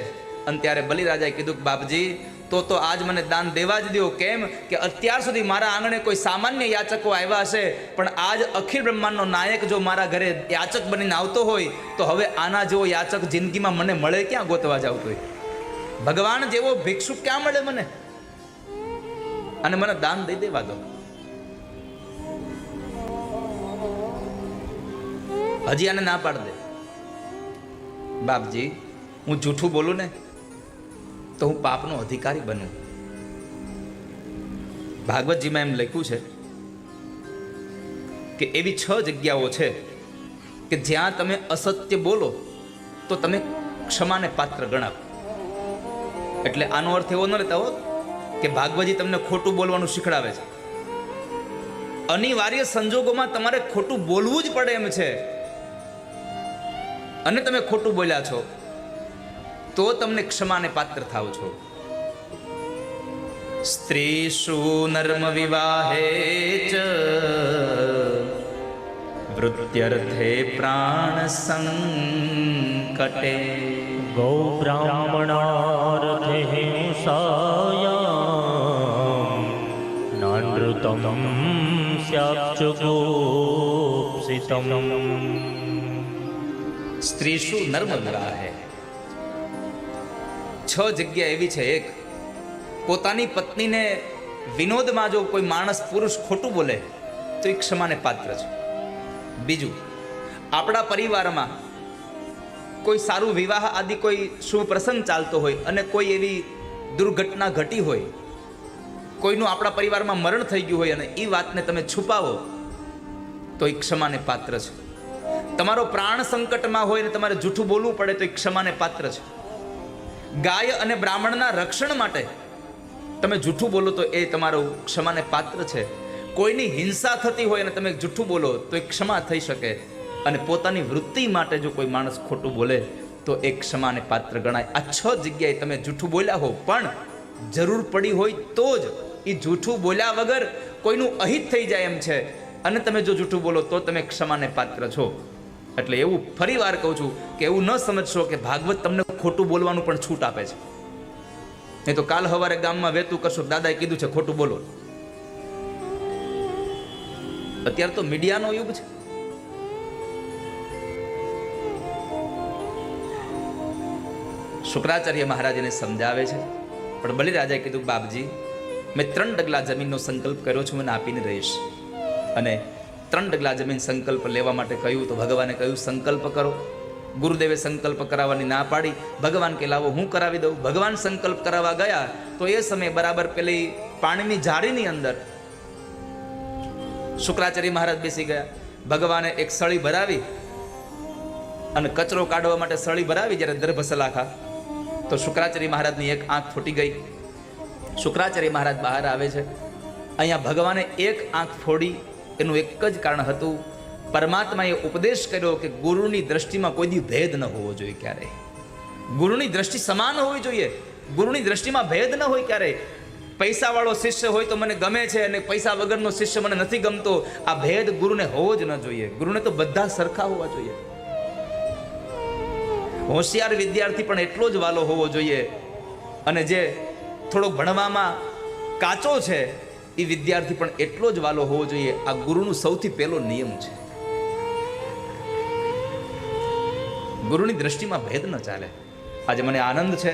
અને ત્યારે બલિરાજાએ કીધું કે બાપજી, તો આજ મને દાન દેવા જ દો. કેમ કે અત્યાર સુધી મારા આંગણે કોઈ સામાન્ય યાચકો આવ્યા હશે, પણ આજ અખિલ બ્રહ્માંડનો નાયક જો મારા ઘરે યાચક બનીને આવતો હોય તો હવે આના જેવો યાચક જિંદગીમાં મને મળે ક્યાં? ગોતવા જાવ તોય ભગવાન જેવો ભિક્ષુક ક્યાં મળે મને? અને મને દાન દઈ દેવા દો. હજી આને ના પાડ દે. બાપજી, હું જૂઠું બોલું ને તો હું પાપનો અધિકારી બનું. ભાગવતજીમાં એમ લખ્યું છે કે એવી 6 જગ્યાઓ છે કે જ્યાં તમે અસત્ય બોલો તો તમે ક્ષમાને પાત્ર ગણાવો. એટલે આનો અર્થ એવો ન લેતા હો કે ભાગવતજી તમને ખોટું બોલવાનું શીખડાવે છે. અનિવાર્ય સંજોગોમાં તમારે ખોટું બોલવું જ પડે એમ છે અને તમે ખોટું બોલ્યા છો તો તમને ક્ષમાને પાત્ર થાવ છો. સ્ત્રીષુ નર્મ વિવાહે ચ મૃત્યર્થે પ્રાણ સંકટે ગૌ બ્રાહ્મણાર્થે હિંસાયામ નાનૃતમ સ્યાપ્ચગોપ્સિતમ સ્ત્રીષુ નર્મ વિવાહે. 6 જગ્યા એવી છે. એક, પોતાની પત્નીને વિનોદમાં જો કોઈ માણસ પુરુષ ખોટું બોલે તો એ ક્ષમાને પાત્ર છે. બીજું, આપણા પરિવારમાં કોઈ સારું વિવાહ આદિ કોઈ શુભ પ્રસંગ ચાલતો હોય અને કોઈ એવી દુર્ઘટના ઘટી હોય, કોઈનું આપણા પરિવારમાં મરણ થઈ ગયું હોય અને એ વાતને તમે છુપાવો તો એ ક્ષમાને પાત્ર છે. તમારો પ્રાણ સંકટમાં હોય ને તમારે જૂઠું બોલવું પડે તો એ ક્ષમાને પાત્ર છે. ગાય અને બ્રાહ્મણના રક્ષણ માટે તમે જૂઠું બોલો તો એ તમારું ક્ષમાને પાત્ર છે. કોઈની હિંસા થતી હોય અને તમે જૂઠું બોલો તો એ ક્ષમા થઈ શકે. અને પોતાની વૃત્તિ માટે જો કોઈ માણસ ખોટું બોલે તો એ ક્ષમાને પાત્ર ગણાય. આ 6 જગ્યાએ તમે જૂઠું બોલ્યા હો, પણ જરૂર પડી હોય તો જ એ જૂઠું બોલ્યા વગર કોઈનું અહિત થઈ જાય એમ છે અને તમે જો જૂઠું બોલો તો તમે ક્ષમાને પાત્ર છો. એટલે એવું ફરી વાર કહું છું કે એવું ન સમજશો કે ભાગવત તમને ખોટું બોલવાનું પણ છૂટ આપે છે. નહીં તો કાલ સવારે ગામમાં વહેતું કરશો, દાદાએ કીધું છે ખોટું બોલો. અત્યારે તો મીડિયાનો યુગ છે. શુક્રાચાર્ય મહારાજ એને સમજાવે છે, પણ બલિરાજાએ કીધું બાપજી, મેં 3 ડગલા જમીનનો સંકલ્પ કર્યો છું, મને આપીને રહીશ. અને 3 ડગલા જમીન સંકલ્પ લેવા માટે કહ્યું તો ભગવાને કહ્યું સંકલ્પ કરો. ગુરુદેવે સંકલ્પ કરાવવાની ના પાડી. ભગવાન કે લાવો હું કરાવી દઉં. ભગવાન સંકલ્પ કરાવવા ગયા તો એ સમયે બરાબર પેલી પાણીની જાળીની અંદર શુક્રાચાર્ય મહારાજ બેસી ગયા. ભગવાને એક સળી ભરાવી અને કચરો કાઢવા માટે સળી ભરાવી જ્યારે દર્ભસલાખા, તો શુક્રાચાર્ય મહારાજની એક આંખ ફૂટી ગઈ. શુક્રાચાર્ય મહારાજ બહાર આવે છે. અહીંયા ભગવાને એક આંખ ફોડી. એનું એક જ કારણ હતું, પરમાત્માએ ઉપદેશ કર્યો કે ગુરુની દ્રષ્ટિમાં કોઈ દી ભેદ ન હોવો જોઈએ. ક્યારેય ગુરુની દ્રષ્ટિ સમાન હોવી જોઈએ. ગુરુની દ્રષ્ટિમાં ભેદ ન હોય ક્યારેય. પૈસાવાળો શિષ્ય હોય તો મને ગમે છે અને પૈસા વગરનો શિષ્ય મને નથી ગમતો, આ ભેદ ગુરુને હોવો જ ન જોઈએ. ગુરુને તો બધા સરખા હોવા જોઈએ. હોશિયાર વિદ્યાર્થી પણ એટલો જ વાલો હોવો જોઈએ અને જે થોડો ભણવામાં કાચો છે એ વિદ્યાર્થી પણ એટલો જ વાલો હોવો જોઈએ. આ ગુરુનું સૌથી પહેલો નિયમ છે. ગુરુની દ્રષ્ટિમાં ભેદ ન ચાલે. આજે મને આનંદ છે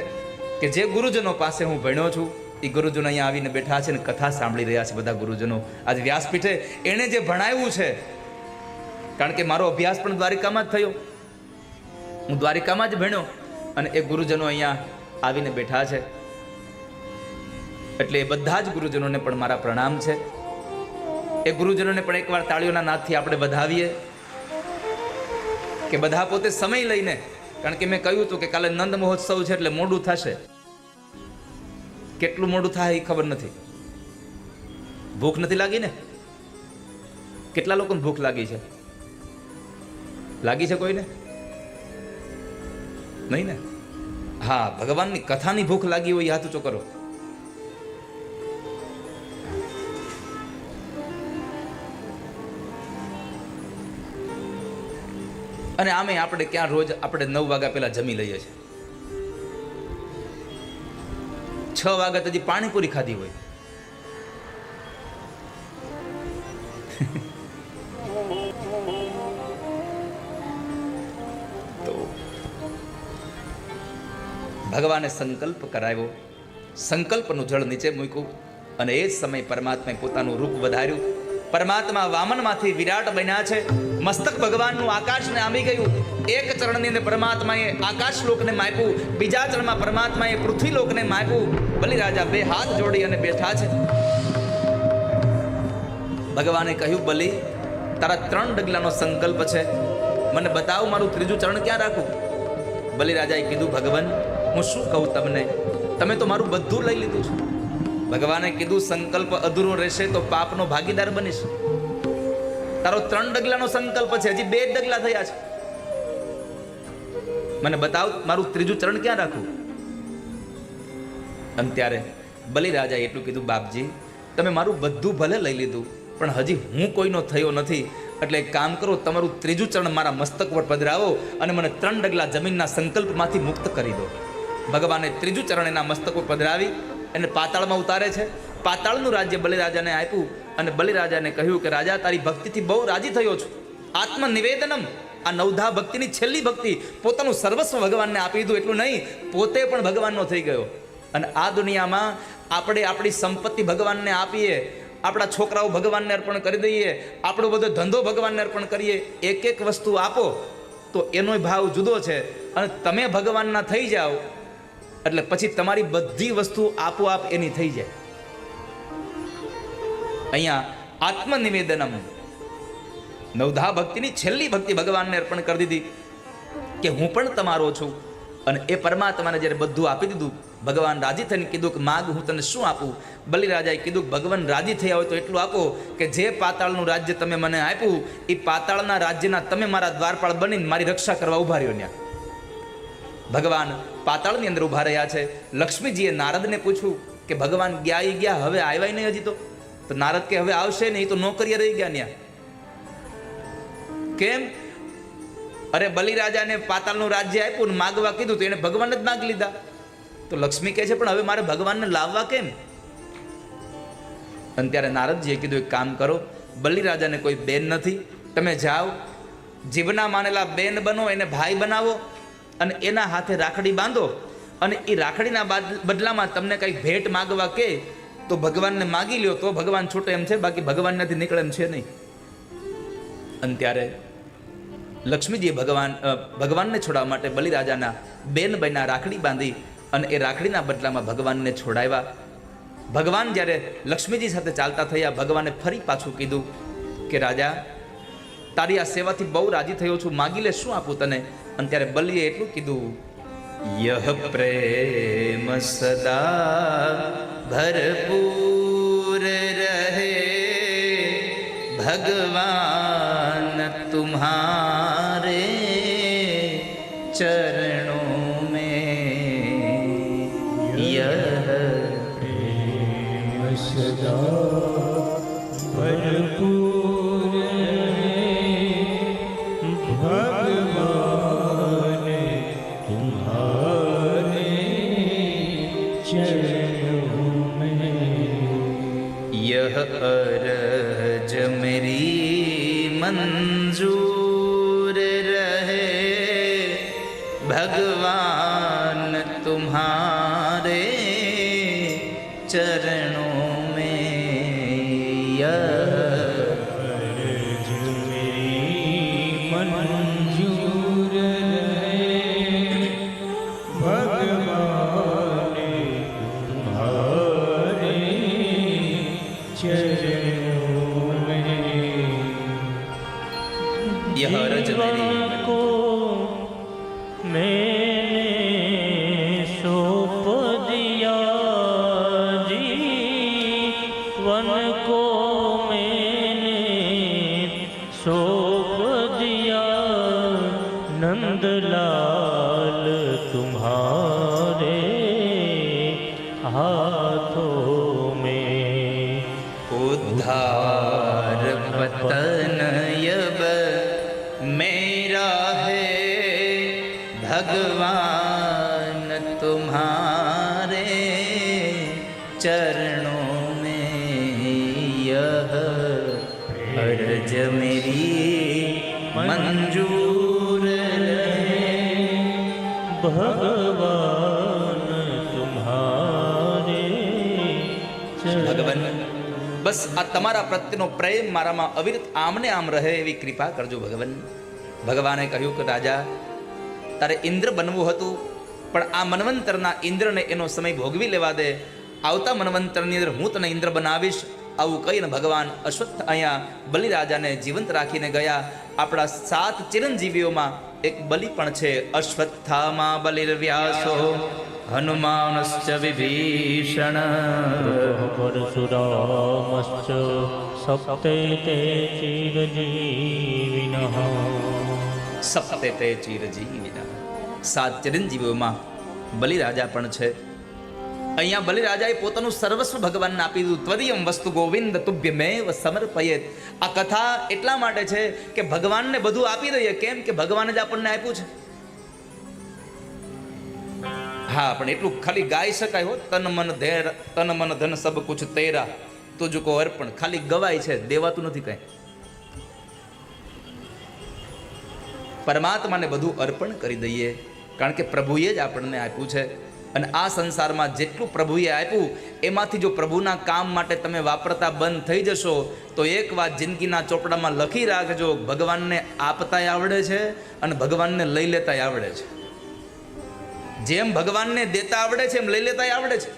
કે જે ગુરુજનો પાસે હું ભણ્યો છું એ ગુરુજનો અહીંયા આવીને બેઠા છે અને કથા સાંભળી રહ્યા છે. બધા ગુરુજનો આજે વ્યાસપીઠે એણે જે ભણાવ્યું છે, કારણ કે મારો અભ્યાસ પણ દ્વારિકામાં જ થયો, હું દ્વારિકામાં જ ભણ્યો અને એ ગુરુજનો અહીંયા આવીને બેઠા છે. એટલે એ બધા જ ગુરુજનોને પણ મારા પ્રણામ છે. એ ગુરુજનોને પણ એકવાર તાળીઓના નાદથી આપણે વધાવીએ કે બધા પોતે સમય લઈને, કારણ કે મેં કહ્યું હતું કે કાલે નંદ મહોત્સવ છે એટલે મોડું થશે. કેટલું મોડું થાય એ ખબર નથી. ભૂખ નથી લાગી ને? કેટલા લોકોને ભૂખ લાગી છે? લાગી છે કોઈને? નહીં ને? હા, ભગવાનની કથાની ભૂખ લાગી હોય હાથ ઊંચો કરો. અને આમે આપણે ક્યાં રોજ આપણે 9 વાગ્યા પહેલા જમી લઈએ છીએ. 6 વાગ્યા સુધી પાણીપુરી ખાધી હોય. તો ભગવાને સંકલ્પ કરાવ્યો, સંકલ્પનું જળ નીચે મૂક્યું અને એ જ સમયે પરમાત્માએ પોતાનું રૂપ વધાર્યું. પરમાત્મા વામનમાંથી વિરાટ બન્યા છે. મસ્તક ભગવાનનું આકાશને આંબી ગયું. એક ચરણની અંદર પરમાત્માએ આકાશ લોકને માપ્યું, બીજા ચરણમાં પરમાત્માએ પૃથ્વી લોકને માપ્યું. બલિરાજા 2 હાથ જોડી અને બેઠા છે. ભગવાને કહ્યું, બલિ, તારા 3 ડગલાનો સંકલ્પ છે, મને બતાવ મારું ત્રીજું ચરણ ક્યાં રાખું. બલિરાજાએ કીધું, ભગવાન, હું શું કહું તમને, તમે તો મારું બધું લઈ લીધું છે. ભગવાને કીધું, સંકલ્પ અધૂરો રહેશે તો પાપનો ભાગીદાર બનીશ. તારો 3 ડગલાનો સંકલ્પ છે, હજી 2 ડગલા થયા છે, મને બતાવ મારું ત્રીજું ચરણ ક્યાં રાખું. અને ત્યારે બલિરાજાએ એટલું કીધું, બાપજી, તમે મારું બધું ભલે લઈ લીધું પણ હજી હું કોઈનો થયો નથી. એટલે એક કામ કરો, તમારું ત્રીજું ચરણ મારા મસ્તક પર પધરાવો અને મને 3 ડગલા જમીનના સંકલ્પમાંથી મુક્ત કરી દો. ભગવાને ત્રીજું ચરણ એના મસ્તક પર પધરાવી એને પાતાળમાં ઉતારે છે. પાતાળનું રાજ્ય બલિરાજાને આપ્યું અને બલિરાજાને કહ્યું કે રાજા, તારી ભક્તિથી બહુ રાજી થયો છું. આત્મનિવેદનમ, આ નવધા ભક્તિની છેલ્લી ભક્તિ, પોતાનું સર્વસ્વ ભગવાનને આપી દીધું. એટલું નહીં, પોતે પણ ભગવાનનો થઈ ગયો. અને આ દુનિયામાં આપણે આપણી સંપત્તિ ભગવાનને આપીએ, આપણા છોકરાઓ ભગવાનને અર્પણ કરી દઈએ, આપણો બધો ધંધો ભગવાનને અર્પણ કરીએ, એક એક વસ્તુ આપો તો એનો ભાવ જુદો છે. અને તમે ભગવાનના થઈ જાઓ એટલે પછી તમારી બધી વસ્તુ આપોઆપ એની થઈ જાય. અહીંયા આત્મનિવેદનમ, નવધા ભક્તિની છેલ્લી ભક્તિ ભગવાનને અર્પણ કરી દીધી કે હું પણ તમારો છું. અને એ પરમાત્માને જ્યારે બધું આપી દીધું, ભગવાન રાજી થઈને કીધું કે માગ, હું તને શું આપું? બલિરાજાએ કીધું ભગવાન રાજી થયા હોય તો એટલું આપો કે જે પાતાળનું રાજ્ય તમે મને આપ્યું, એ પાતાળના રાજ્યના તમે મારા દ્વારપાળ બનીને મારી રક્ષા કરવા ઉભા રહ્યો. ત્યાં ભગવાન પાતાળની અંદર ઉભા રહ્યા છે. લક્ષ્મીજીએ નારદને પૂછ્યું કે ભગવાન ગયા, હવે આવ્યા નહીં હજી? તો નારદ કે હવે આવશે નહીં, તો નોકરીએ રહી ગયા. ત્યાં કેમ? અરે બલિરાજાને પાતાળનું રાજ્ય આપ્યું ને માગવા કીધું તો એને ભગવાન જ માગ લીધા. તો લક્ષ્મી કહે છે પણ હવે મારે ભગવાનને લાવવા કેમ? અને ત્યારે નારદજીએ કીધું એક કામ કરો, બલિરાજાને કોઈ બેન નથી, તમે જાઓ જીવના માનેલા બેન બનો, એને ભાઈ બનાવો અને એના હાથે રાખડી બાંધો. અને એ રાખડીના બદલામાં તમને કંઈક ભેટ માગવા કે તો ભગવાનને માગી લ્યો, તો ભગવાન છૂટે એમ છે, બાકી ભગવાન નથી નીકળે એમ છે નહીં. અને ત્યારે લક્ષ્મીજીએ ભગવાનને છોડાવવા માટે બલિરાજાના બેન બન્યા, રાખડી બાંધી અને એ રાખડીના બદલામાં ભગવાનને છોડાવ્યા. ભગવાન જ્યારે લક્ષ્મીજી સાથે ચાલતા થયા, ભગવાને ફરી પાછું કીધું કે રાજા, તારી આ સેવાથી બહુ રાજી થયો છું, માગી લે, શું આપું તને? અને ત્યારે બલિએ એટલું કીધું, યહ પ્રેમ સદા ભરપૂર રહે, ભગવાન તુમ્હારે ચરણों में यह प्रेम सदा भरपूर भगवान तुम्हारे चरणों में यह अरज मेरी मंजूर रहे, भगवान तुम्हारे चरणों में यह अर्ज मेरी मंजूर रहे, भगवान तुम्हारे चरणों में यह अरज मेरी को मैंने सौंप दिया, जीवन को मैंने सौंप दिया, नंदलाल तुम्हारे हाथों में उद्धार पतन यब मेरा है, भगवान तुम्हारे चरणों में यह अर्ज मेरी मंजूर रहे, भगवान तुम्हारे ભગવાન બસ આ તમારા પ્રત્યેનો પ્રેમ મારામાં અવિરત આમને આમ રહે એવી કૃપા કરજો ભગવાન. ભગવાને કહ્યું કે રાજા, તારે ઇન્દ્ર બનવું હતું, પણ આ મન્વંતરના ઇન્દ્રને એનો સમય ભોગવી લેવા દે, આવતા મન્વંતરની અંદર હું તને ઇન્દ્ર બનાવીશ. આવું કહીને ભગવાન અશ્વત્થ અહીંયા બલિરાજાને જીવંત રાખીને ગયા. આપણા 7 ચિરંજીવીઓમાં એક બલિ પણ છે. અશ્વત્થામા બલિર્વ્યાસો હનુમાનશ્ચ વિભીષણ પરશુરામશ્ચ સપ્તે તે ચિરજીવિનઃ. સપ્તે તે ચિરજીવિનઃ. 7 ચિરંજીવીઓમાં બલિરાજા પણ છે. અહીંયા બલિરાજાએ પોતાનું સર્વસ્વ ભગવાનને આપી દીધું. ત્વદીયમ વસ્તુ ગોવિંદ તુભ્યમેવ સમર્પયેત. આ કથા એટલા માટે છે કે ભગવાનને બધું આપી દઈએ. કેમ કે ભગવાને જ આપણને આપ્યું છે. હા, પણ એટલું ખાલી ગાઈ શકાય હો, તન મન ધન સબ કુછ તેરા તુજકો અર્પણ. ખાલી ગવાય છે, દેવાતું નથી કઈ. પરમાત્માને બધું અર્પણ કરી દઈએ, કારણ કે પ્રભુએ જ આપણને આપ્યું છે. અને આ સંસારમાં જેટલું પ્રભુએ આપ્યું એમાંથી જો પ્રભુના કામ માટે તમે વાપરતા બંધ થઈ જશો તો એક વાત જિંદગીના ચોપડામાં લખી રાખજો, ભગવાનને આપતાય આવડે છે અને ભગવાનને લઈ લેતાય આવડે છે. જેમ ભગવાનને દેતા આવડે છે એમ લઈ લેતાય આવડે છે.